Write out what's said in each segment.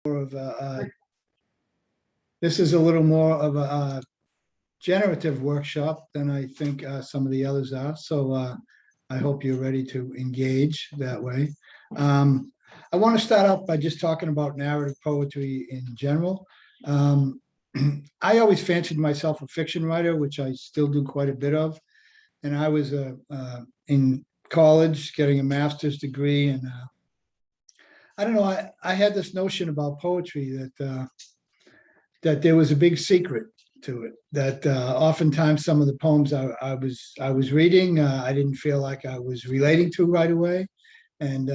of this is a little more of a generative workshop than I think some of the others are. So I hope you're ready to engage that way. I want to start out by just talking about narrative poetry in general. I always fancied myself a fiction writer, which I still do quite a bit of. And I was in college getting a master's degree. And I don't know, I had this notion about poetry that there was a big secret to it, that oftentimes some of the poems I was reading, I didn't feel like I was relating to right away. And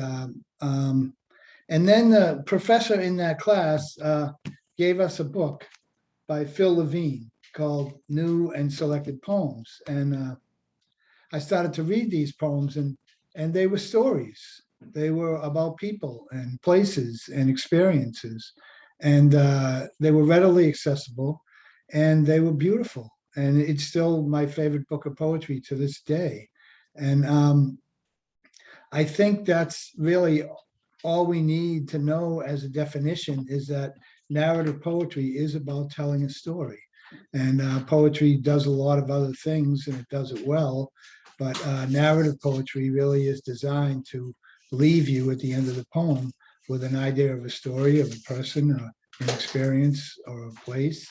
then the professor in that class gave us a book by Phil Levine called New and Selected Poems. And I started to read these poems, and they were stories. They were about people and places and experiences. And they were readily accessible, and they were beautiful. And it's still my favorite book of poetry to this day. And I think that's really all we need to know as a definition, is that narrative poetry is about telling a story. And poetry does a lot of other things, and it does it well. But narrative poetry really is designed to leave you at the end of the poem with an idea of a story, of a person, an experience, or a place.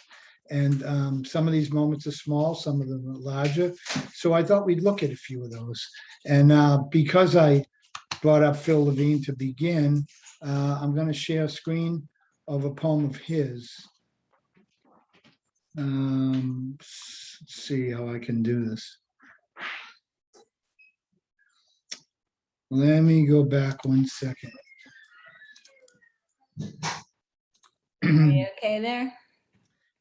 And some of these moments are small, some of them are larger. So I thought we'd look at a few of those. And because I brought up Phil Levine to begin, I'm going to share a screen of a poem of his. Let's see how I can do this. Let me go back 1 second. Are you okay there?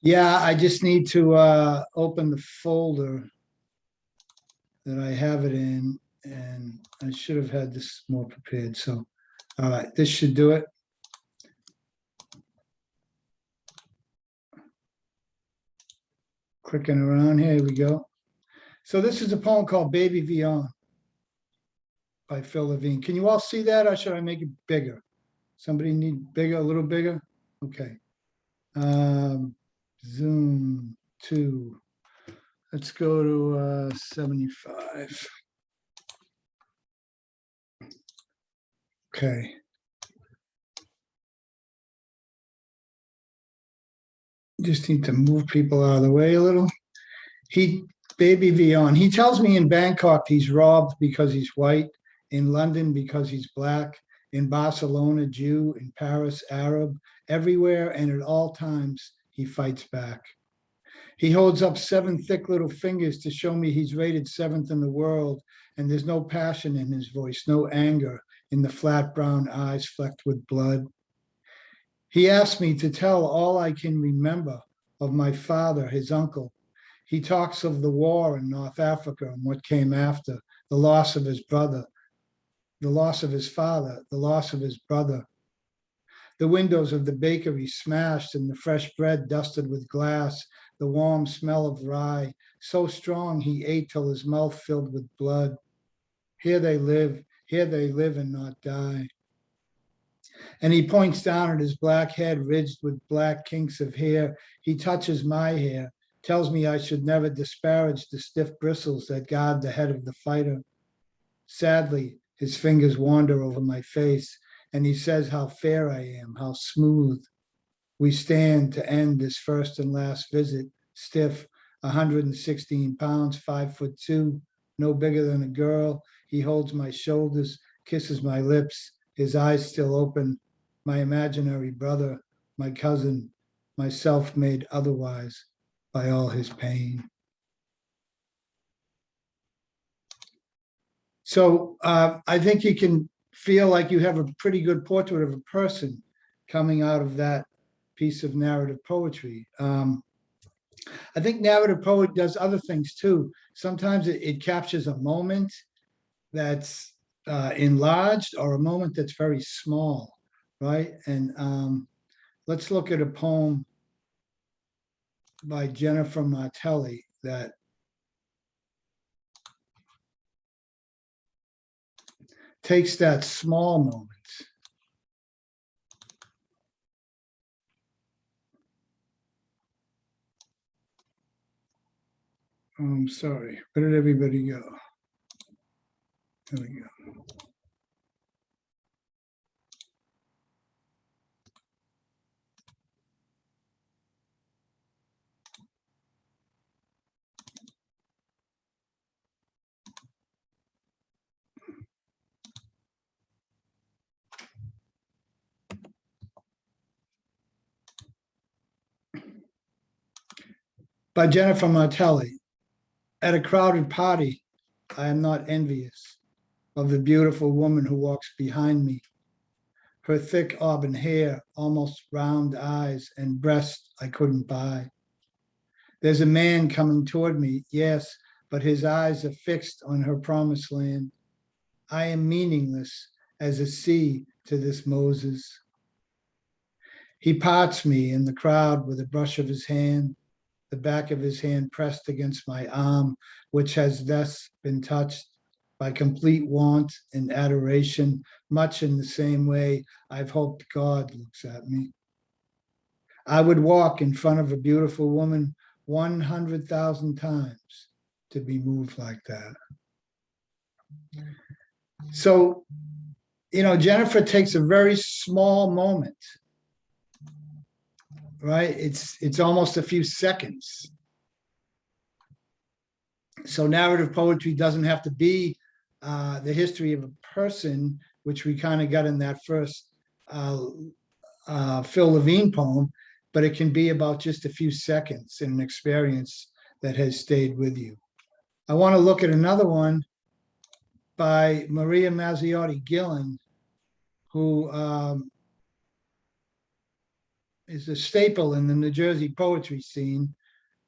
Yeah, I just need to open the folder that I have it in, and I should have had this more prepared. So, all right, this should do it. Clicking around here we go. So this is a poem called Baby Beyond by Phil Levine. Can you all see that, or should I make it bigger? Somebody need bigger, a little bigger? Okay. Zoom to, let's go to 75. Okay. Just need to move people out of the way a little. Baby Beyond. He tells me in Bangkok he's robbed because he's white, in London because he's black, in Barcelona Jew, in Paris Arab, everywhere and at all times he fights back. He holds up 7 thick little fingers to show me he's rated 7th in the world, and there's no passion in his voice, no anger in the flat brown eyes flecked with blood. He asked me to tell all I can remember of my father, his uncle. He talks of the war in North Africa and what came after, the loss of his brother, the loss of his father, the loss of his brother. The windows of the bakery smashed and the fresh bread dusted with glass, the warm smell of rye, so strong he ate till his mouth filled with blood. Here they live and not die. And he points down at his black head ridged with black kinks of hair. He touches my hair, tells me I should never disparage the stiff bristles that guard the head of the fighter. Sadly, his fingers wander over my face, and he says how fair I am, how smooth. We stand to end this first and last visit, stiff, 116 pounds, 5'2", no bigger than a girl. He holds my shoulders, kisses my lips, his eyes still open. My imaginary brother, my cousin, myself made otherwise by all his pain. So I think you can feel like you have a pretty good portrait of a person coming out of that piece of narrative poetry. I think narrative poetry does other things too. Sometimes it captures a moment that's enlarged, or a moment that's very small, right? And let's look at a poem by Jennifer Martelli that takes that small moment I'm sorry. Where did everybody go? There we go. By Jennifer Martelli. At a crowded party, I am not envious of the beautiful woman who walks behind me. Her thick auburn hair, almost round eyes, and breasts I couldn't buy. There's a man coming toward me, yes, but his eyes are fixed on her promised land. I am meaningless as a sea to this Moses. He parts me in the crowd with a brush of his hand, the back of his hand pressed against my arm, which has thus been touched by complete want and adoration, much in the same way I've hoped God looks at me. I would walk in front of a beautiful woman 100,000 times to be moved like that. So, Jennifer takes a very small moment, right? It's almost a few seconds. So narrative poetry doesn't have to be the history of a person, which we kind of got in that first Phil Levine poem, but it can be about just a few seconds in an experience that has stayed with you. I want to look at another one by Maria Mazzotti Gillings, who is a staple in the New Jersey poetry scene,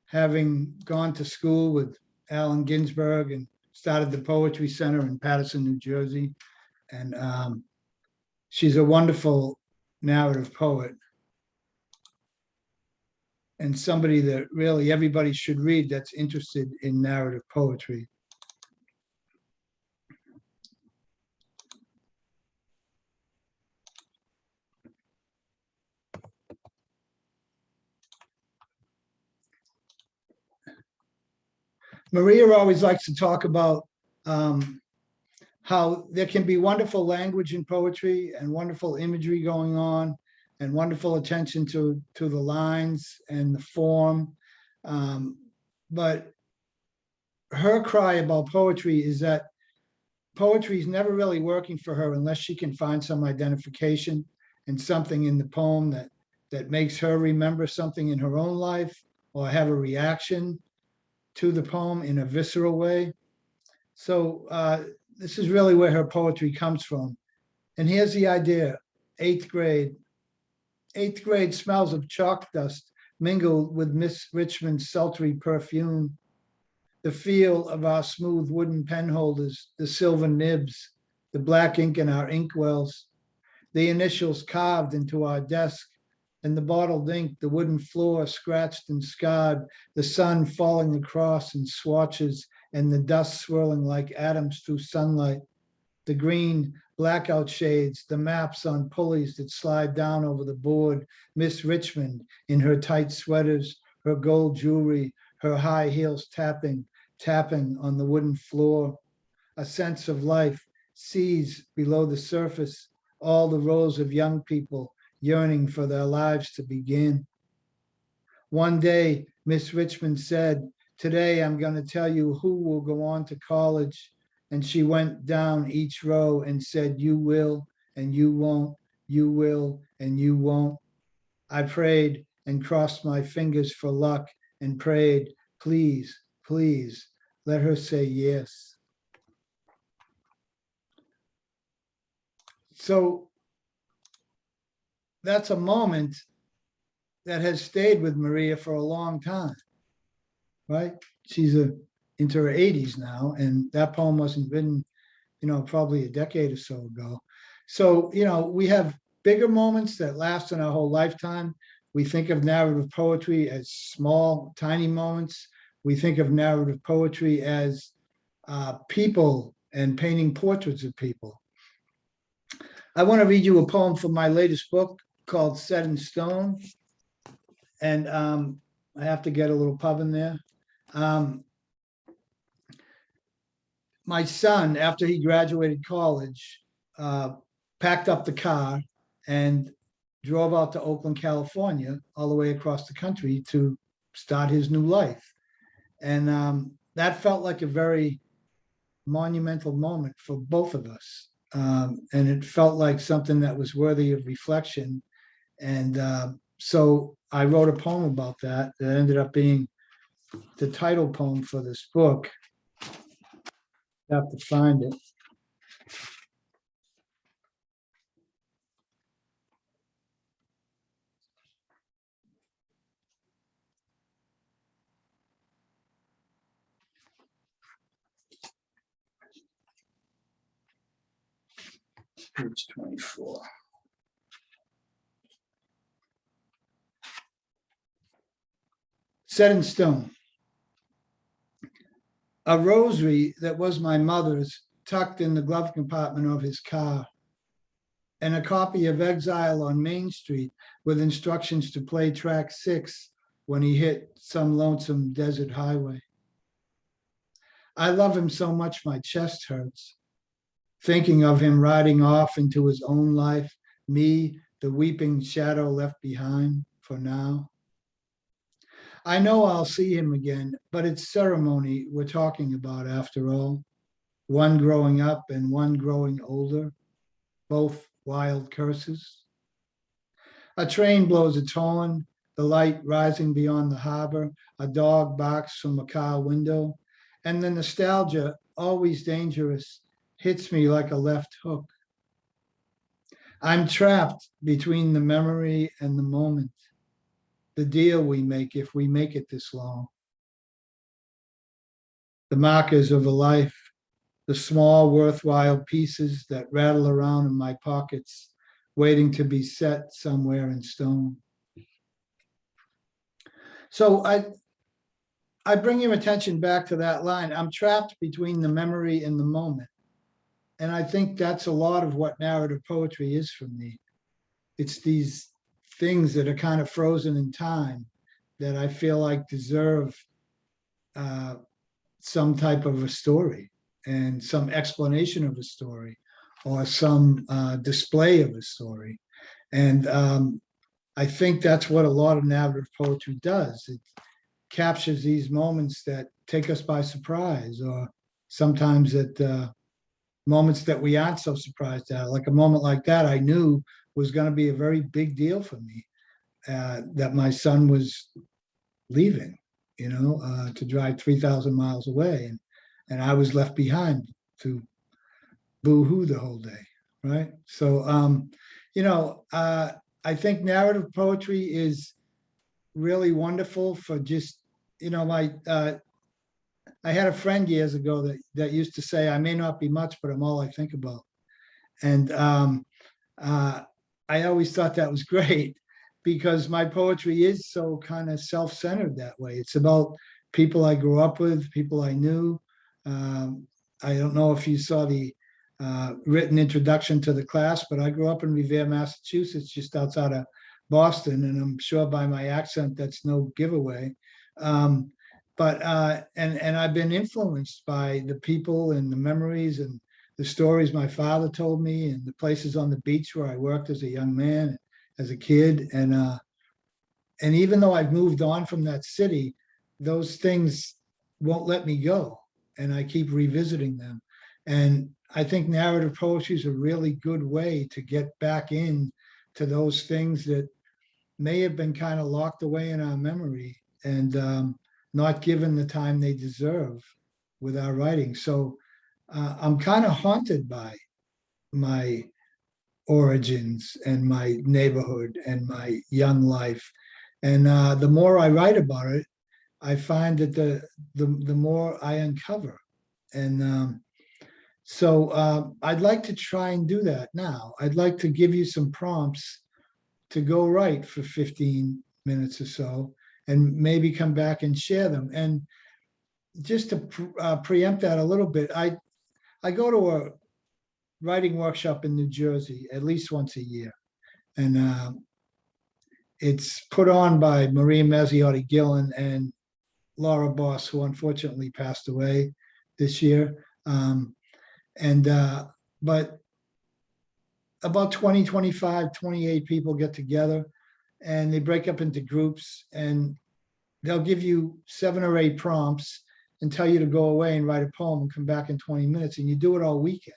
having gone to school with Allen Ginsberg and started the Poetry Center in Paterson, New Jersey. And she's a wonderful narrative poet and somebody that really everybody should read that's interested in narrative poetry. Maria always likes to talk about how there can be wonderful language in poetry and wonderful imagery going on and wonderful attention to the lines and the form. But her cry about poetry is that poetry is never really working for her unless she can find some identification and something in the poem that makes her remember something in her own life or have a reaction to the poem in a visceral way. So this is really where her poetry comes from. And here's the idea: eighth grade smells of chalk dust mingled with Miss Richmond's sultry perfume. The feel of our smooth wooden pen holders, the silver nibs, the black ink in our inkwells, the initials carved into our desk, and the bottled ink, the wooden floor scratched and scarred, the sun falling across in swatches, and the dust swirling like atoms through sunlight, the green blackout shades, the maps on pulleys that slide down over the board, Miss Richmond in her tight sweaters, her gold jewelry, her high heels tapping on the wooden floor, a sense of life, seas below the surface, all the rows of young people yearning for their lives to begin. One day, Miss Richmond said, "Today I'm going to tell you who will go on to college." And she went down each row and said, "You will, and you won't, you will, and you won't." I prayed and crossed my fingers for luck and prayed, "Please, please, let her say yes." So that's a moment that has stayed with Maria for a long time, right? She's into her 80s now, and that poem wasn't written, probably a decade or so ago. So, we have bigger moments that last in our whole lifetime. We think of narrative poetry as small, tiny moments. We think of narrative poetry as people and painting portraits of people. I want to read you a poem from my latest book called Set in Stone. And I have to get a little pub in there. my son, after he graduated college, packed up the car and drove out to Oakland, California, all the way across the country to start his new life. And that felt like a very monumental moment for both of us. And it felt like something that was worthy of reflection. And so I wrote a poem about that that ended up being the title poem for this book. I have to find it. Page 24. Set in stone. A rosary that was my mother's tucked in the glove compartment of his car, and a copy of Exile on Main Street with instructions to play track 6 when he hit some lonesome desert highway. I love him so much my chest hurts, thinking of him riding off into his own life, me, the weeping shadow left behind for now. I know I'll see him again, but it's ceremony we're talking about after all. One growing up and one growing older, both wild curses. A train blows its horn, the light rising beyond the harbor, a dog barks from a car window, and the nostalgia, always dangerous, hits me like a left hook. I'm trapped between the memory and the moment, the deal we make if we make it this long. The markers of a life, the small worthwhile pieces that rattle around in my pockets, waiting to be set somewhere in stone. So I bring your attention back to that line. I'm trapped between the memory and the moment. And I think that's a lot of what narrative poetry is for me. It's these things that are kind of frozen in time that I feel like deserve some type of a story and some explanation of a story or some display of a story. And I think that's what a lot of narrative poetry does. It captures these moments that take us by surprise, or sometimes at moments that we aren't so surprised at. Like a moment like that, I knew was going to be a very big deal for me, that my son was leaving, to drive 3,000 miles away. And I was left behind to boo-hoo the whole day, right? So, I think narrative poetry is really wonderful for just, I had a friend years ago that used to say, I may not be much, but I'm all I think about. And I always thought that was great because my poetry is so kind of self-centered that way. It's about people I grew up with, people I knew. I don't know if you saw the written introduction to the class, but I grew up in Revere, Massachusetts, just outside of Boston, and I'm sure by my accent that's no giveaway. But I've been influenced by the people and the memories and the stories my father told me, and the places on the beach where I worked as a young man, as a kid, and even though I've moved on from that city, those things won't let me go, and I keep revisiting them. And I think narrative poetry is a really good way to get back in to those things that may have been kind of locked away in our memory and not given the time they deserve with our writing. So I'm kind of haunted by my origins and my neighborhood and my young life. And the more I write about it, I find that the more I uncover. And so I'd like to try and do that now. I'd like to give you some prompts to go write for 15 minutes or so, and maybe come back and share them. And just to preempt that a little bit, I go to a writing workshop in New Jersey at least once a year. And it's put on by Maria Mazzotti Gillings and Laura Boss, who unfortunately passed away this year. But about 20, 25, 28 people get together and they break up into groups, and they'll give you 7 or 8 prompts and tell you to go away and write a poem and come back in 20 minutes, and you do it all weekend.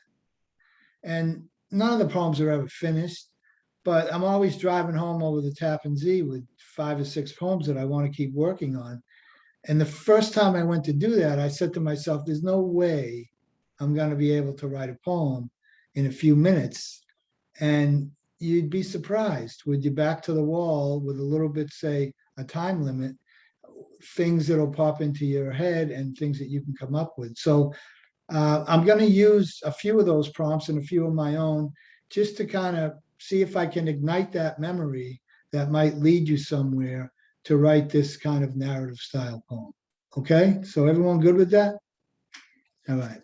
And none of the poems are ever finished, but I'm always driving home over the Tappan Zee with 5 or 6 poems that I want to keep working on. And the first time I went to do that, I said to myself, there's no way I'm going to be able to write a poem in a few minutes. And you'd be surprised with your back to the wall with a little bit, say, a time limit, things that'll pop into your head and things that you can come up with. So I'm going to use a few of those prompts and a few of my own just to kind of see if I can ignite that memory that might lead you somewhere to write this kind of narrative style poem. Okay, so everyone good with that? All right.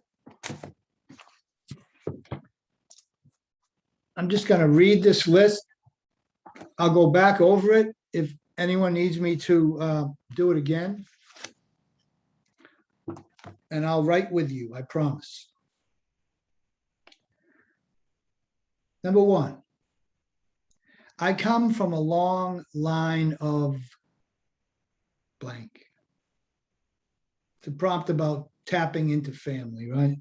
I'm just going to read this list. I'll go back over it if anyone needs me to do it again. And I'll write with you, I promise. Number 1, I come from a long line of blank. It's a prompt about tapping into family, right?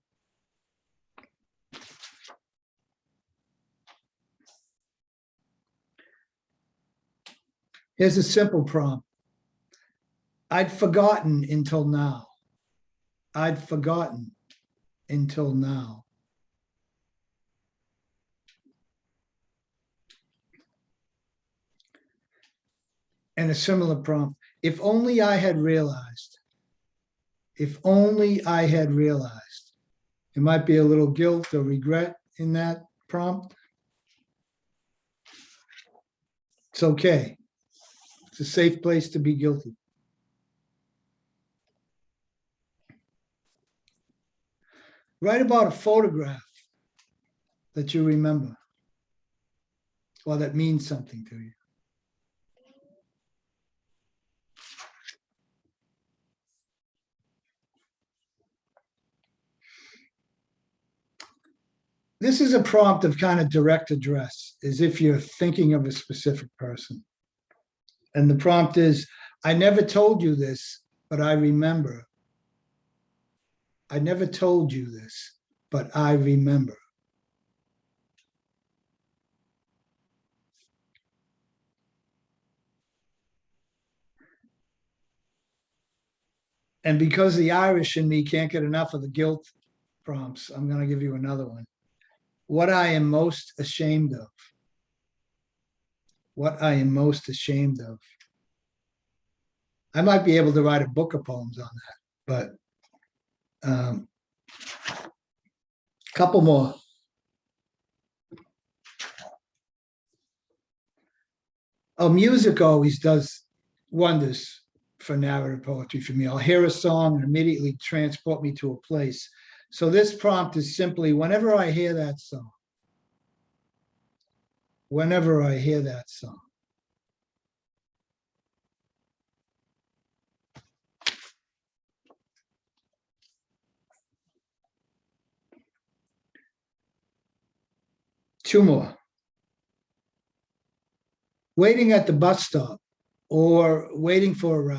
Here's a simple prompt. I'd forgotten until now. I'd forgotten until now. And a similar prompt. If only I had realized. If only I had realized. There might be a little guilt or regret in that prompt. It's okay. It's a safe place to be guilty. Write about a photograph that you remember or that means something to you. This is a prompt of kind of direct address, as if you're thinking of a specific person. And the prompt is, I never told you this, but I remember. I never told you this, but I remember. And because the Irish in me can't get enough of the guilt prompts, I'm going to give you another one. What I am most ashamed of. What I am most ashamed of. I might be able to write a book of poems on that, but couple more. Oh, music always does wonders for narrative poetry for me. I'll hear a song and immediately transport me to a place. So this prompt is simply, whenever I hear that song, whenever I hear that song. Two more. Waiting at the bus stop or waiting for a ride.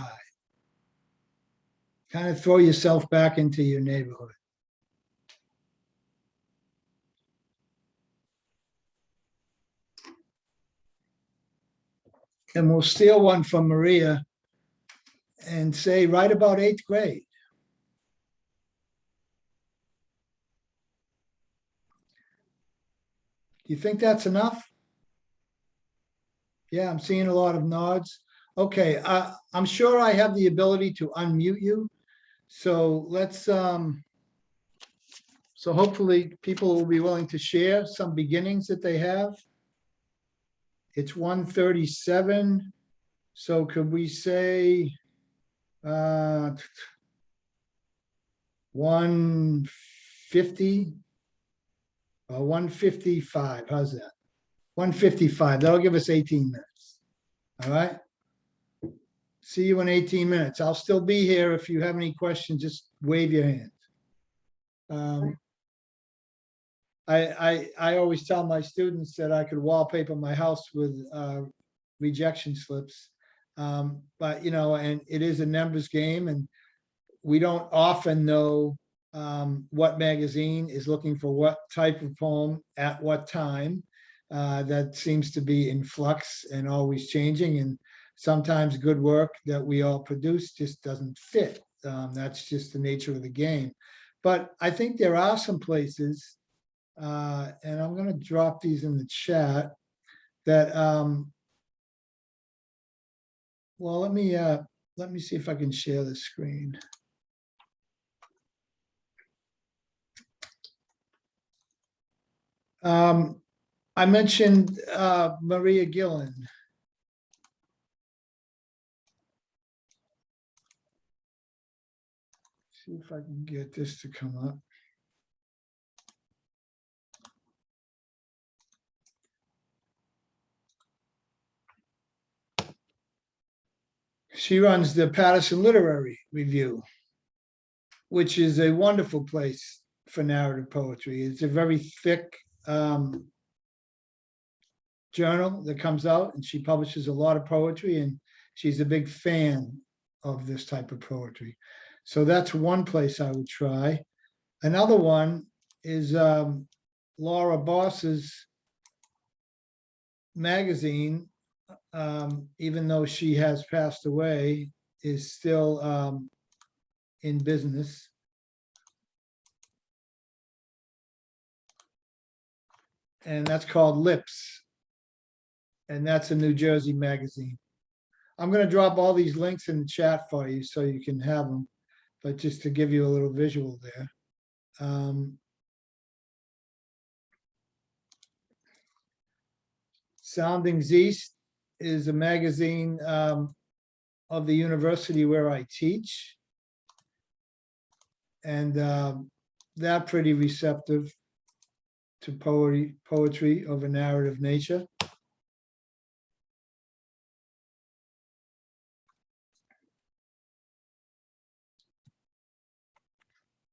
Kind of throw yourself back into your neighborhood. And we'll steal one from Maria and say, write about 8th grade. Do you think that's enough? Yeah, I'm seeing a lot of nods. Okay, I'm sure I have the ability to unmute you. So let's, so hopefully people will be willing to share some beginnings that they have. It's 1:37. So could we say 1:50 or 1:55? How's that? 1:55. That'll give us 18 minutes. All right. See you in 18 minutes. I'll still be here. If you have any questions, just wave your hand. Um, I always tell my students that I could wallpaper my house with rejection slips. But you know, and it is a numbers game, and we don't often know what magazine is looking for what type of poem at what time. That seems to be in flux and always changing, and sometimes good work that we all produce just doesn't fit. That's just the nature of the game. But I think there are some places, and I'm going to drop these in the chat, that well, let me see if I can share the screen. I mentioned Maria Gillen. See if I can get this to come up. She runs the Patterson Literary Review, which is a wonderful place for narrative poetry. It's a very thick journal that comes out, and she publishes a lot of poetry, and she's a big fan of this type of poetry. So that's one place I would try. Another one is Laura Boss's magazine, even though she has passed away, is still in business. And that's called Lips. And that's a New Jersey magazine. I'm going to drop all these links in the chat for you so you can have them, but just to give you a little visual there. Soundings East is a magazine of the university where I teach. And they're pretty receptive to poetry of a narrative nature.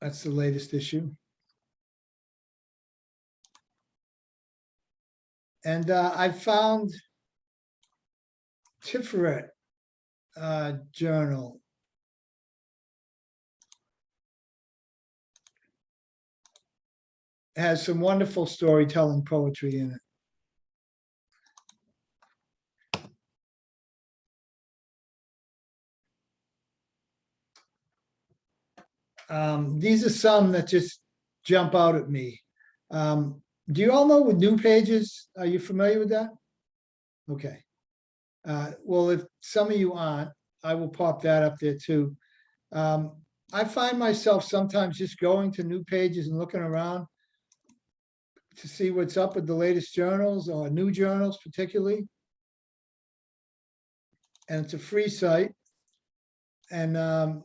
That's the latest issue. And I found Tiferet Journal. It has some wonderful storytelling poetry in it. These are some that just jump out at me. Do you all know what New Pages? Are you familiar with that? Okay. Well, if some of you aren't, I will pop that up there too. I find myself sometimes just going to New Pages and looking around to see what's up with the latest journals or new journals particularly. And it's a free site, and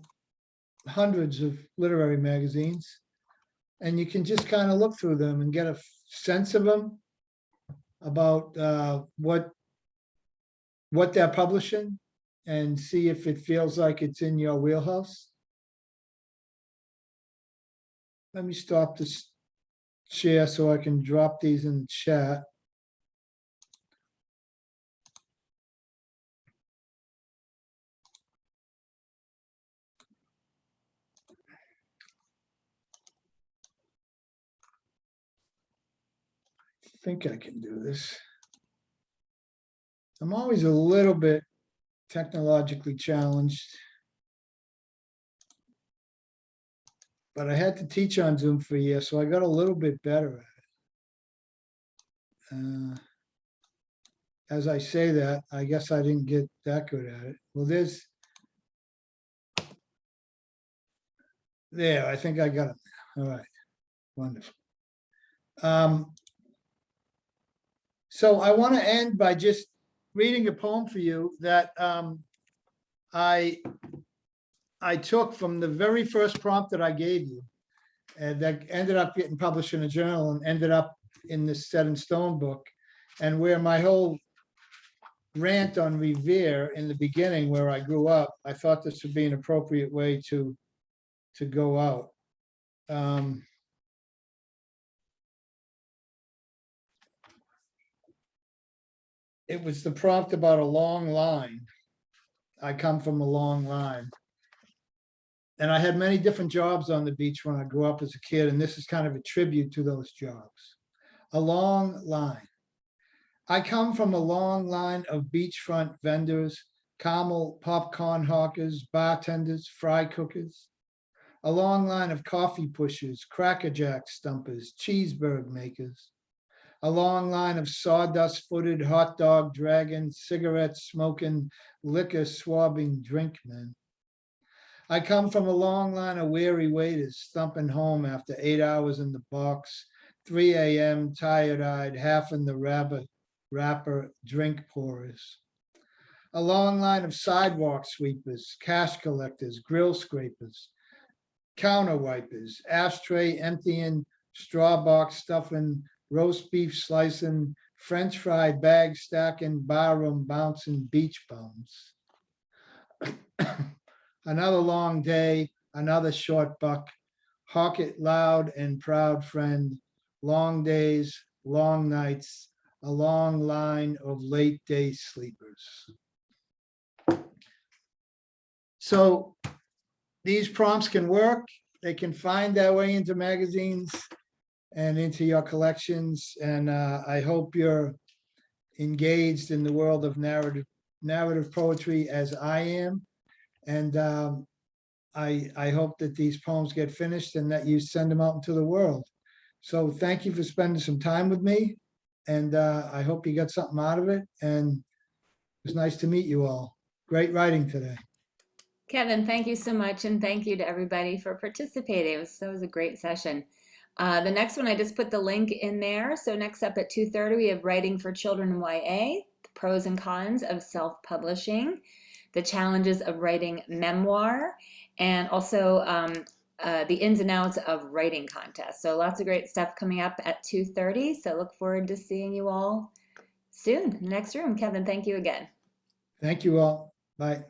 hundreds of literary magazines. And you can just kind of look through them and get a sense of them, about what they're publishing, and see if it feels like it's in your wheelhouse. Let me stop this share so I can drop these in the chat. I think I can do this. I'm always a little bit technologically challenged, but I had to teach on Zoom for a year, so I got a little bit better at it. As I say that, I guess I didn't get that good at it. Well, there, I think I got it. All right, wonderful. So I want to end by just reading a poem for you that I took from the very first prompt that I gave you, and that ended up getting published in a journal and ended up in this Set in Stone book, and where my whole rant on Revere in the beginning, where I grew up, I thought this would be an appropriate way to go out. it was the prompt about a long line. I come from a long line. And I had many different jobs on the beach when I grew up as a kid, and this is kind of a tribute to those jobs. A long line. I come from a long line of beachfront vendors, caramel popcorn hawkers, bartenders, fry cookers. A long line of coffee pushers, Cracker Jack stumpers, cheeseburger makers. A long line of sawdust-footed hot dog dragging, cigarette smoking, liquor swabbing drink men. I come from a long line of weary waiters thumping home after 8 hours in the box, 3 a.m. tired-eyed, half in the wrapper drink pourers. A long line of sidewalk sweepers, cash collectors, grill scrapers, counter wipers, ashtray emptying, straw box stuffing, roast beef slicing, French fry bag stacking, barroom bouncing beach bums. Another long day, another short buck, hawk it loud and proud friend, long days, long nights, a long line of late day sleepers. So these prompts can work. They can find their way into magazines and into your collections. And I hope you're engaged in the world of narrative poetry as I am. And I hope that these poems get finished and that you send them out into the world. So thank you for spending some time with me. And I hope you got something out of it. And it was nice to meet you all. Great writing today. Kevin, thank you so much. And thank you to everybody for participating. It was a great session. The next one, I just put the link in there. So next up at 2:30, we have Writing for Children in YA, the pros and cons of self-publishing, the challenges of writing memoir, and also the ins and outs of writing contests. So lots of great stuff coming up at 2:30. So look forward to seeing you all soon. Next room. Kevin, thank you again. Thank you all. Bye.